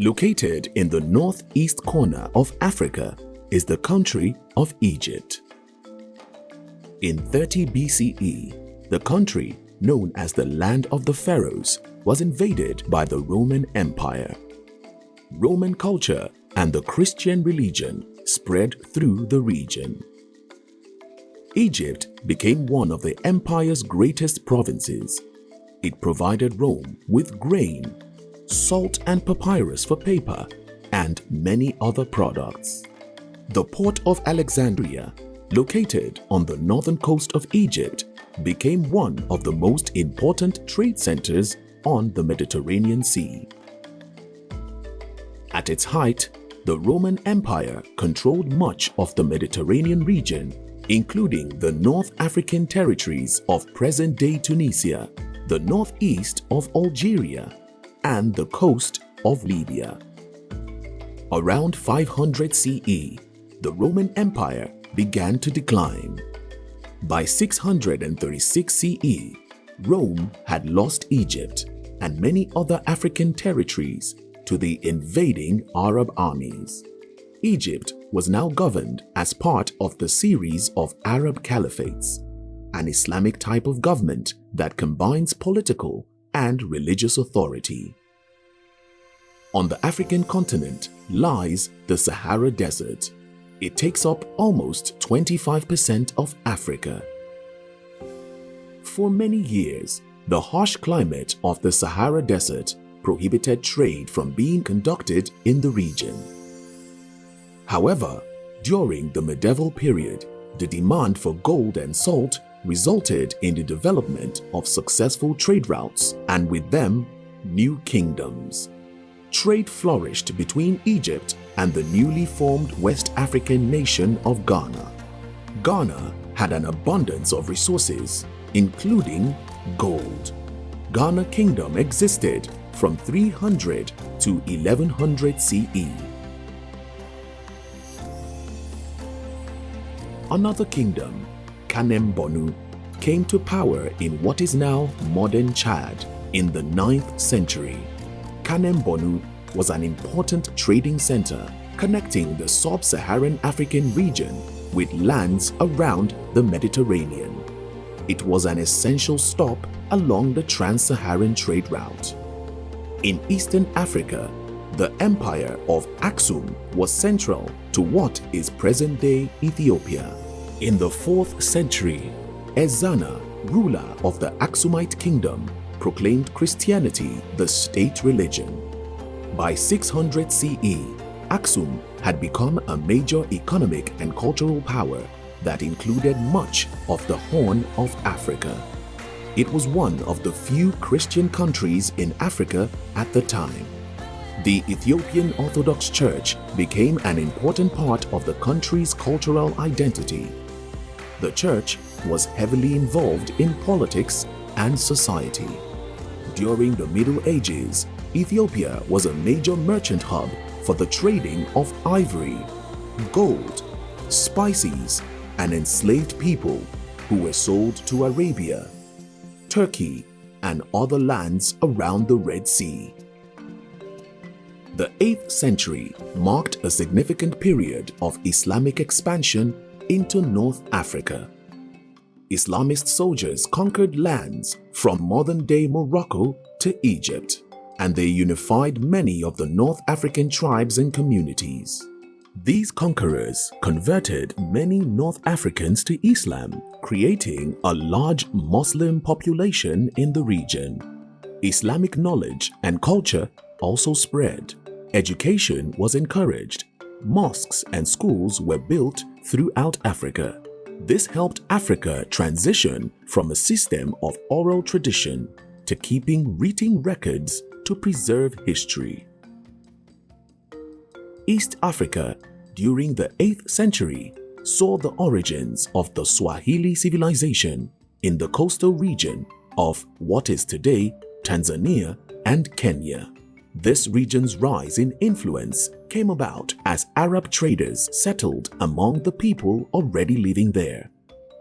Located in the northeast corner of Africa is the country of Egypt. In 30 BCE, the country, known as the Land of the Pharaohs, was invaded by the Roman Empire. Roman culture and the Christian religion spread through the region. Egypt became one of the empire's greatest provinces. It provided Rome with grain, salt and papyrus for paper, and many other products. The port of Alexandria, located on the northern coast of Egypt, became one of the most important trade centers on the Mediterranean Sea. At its height, the Roman Empire controlled much of the Mediterranean region, including the North African territories of present-day Tunisia, the northeast of Algeria, and the coast of Libya. Around 500 CE, the Roman Empire began to decline. By 636 CE, Rome had lost Egypt and many other African territories to the invading Arab armies. Egypt was now governed as part of the series of Arab caliphates, an Islamic type of government that combines political and religious authority. On the African continent lies the Sahara Desert. It takes up almost 25% of Africa. For many years, the harsh climate of the Sahara Desert prohibited trade from being conducted in the region. However, during the medieval period, the demand for gold and salt resulted in the development of successful trade routes and with them, new kingdoms. Trade flourished between Egypt and the newly formed West African nation of Ghana. Ghana had an abundance of resources, including gold. Ghana Kingdom existed from 300 to 1100 CE. Another kingdom, Kanem Bonu, came to power in what is now modern Chad in the 9th century. Kanem Bonu was an important trading center connecting the sub-Saharan African region with lands around the Mediterranean. It was an essential stop along the Trans-Saharan Trade route. In Eastern Africa, the empire of Aksum was central to what is present-day Ethiopia. In the 4th century, Ezana, ruler of the Aksumite kingdom, proclaimed Christianity the state religion. By 600 CE, Aksum had become a major economic and cultural power that included much of the Horn of Africa. It was one of the few Christian countries in Africa at the time. The Ethiopian Orthodox Church became an important part of the country's cultural identity. The church was heavily involved in politics and society. During the Middle Ages, Ethiopia was a major merchant hub for the trading of ivory, gold, spices, and enslaved people who were sold to Arabia, Turkey, and other lands around the Red Sea. The 8th century marked a significant period of Islamic expansion into North Africa. Islamist soldiers conquered lands from modern-day Morocco to Egypt, and they unified many of the North African tribes and communities. These conquerors converted many North Africans to Islam, creating a large Muslim population in the region. Islamic knowledge and culture also spread. Education was encouraged. Mosques and schools were built throughout Africa. This helped Africa transition from a system of oral tradition to keeping written records to preserve history. East Africa, during the 8th century, saw the origins of the Swahili civilization in the coastal region of what is today Tanzania and Kenya. This region's rise in influence came about as Arab traders settled among the people already living there.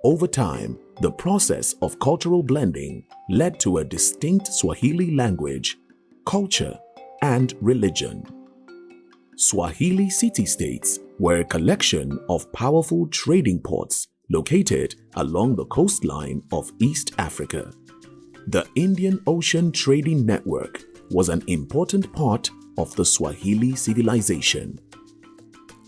Over time, the process of cultural blending led to a distinct Swahili language, culture, and religion. Swahili city-states were a collection of powerful trading ports located along the coastline of East Africa. The Indian Ocean Trading Network was an important part of the Swahili civilization.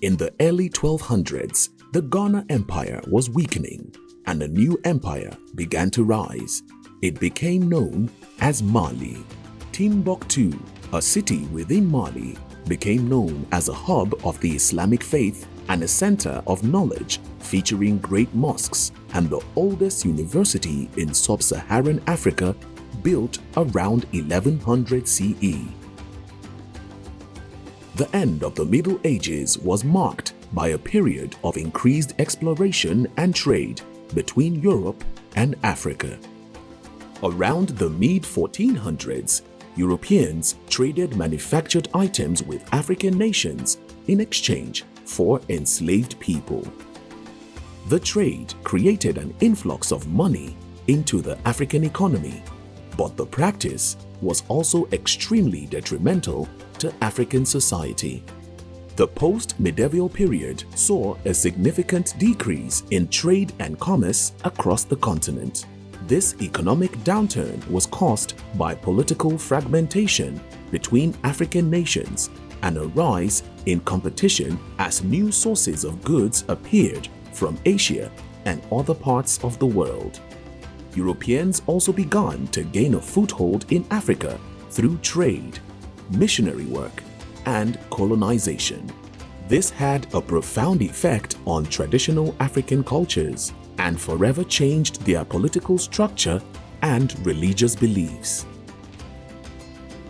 In the early 1200s, the Ghana Empire was weakening and a new empire began to rise. It became known as Mali. Timbuktu, a city within Mali, became known as a hub of the Islamic faith and a center of knowledge featuring great mosques and the oldest university in sub-Saharan Africa, built around 1100 CE. The end of the Middle Ages was marked by a period of increased exploration and trade between Europe and Africa. Around the mid-1400s, Europeans traded manufactured items with African nations in exchange for enslaved people. The trade created an influx of money into the African economy, but the practice was also extremely detrimental to African society. The post-medieval period saw a significant decrease in trade and commerce across the continent. This economic downturn was caused by political fragmentation between African nations and a rise in competition as new sources of goods appeared from Asia and other parts of the world. Europeans also began to gain a foothold in Africa through trade, missionary work, and colonization. This had a profound effect on traditional African cultures and forever changed their political structure and religious beliefs.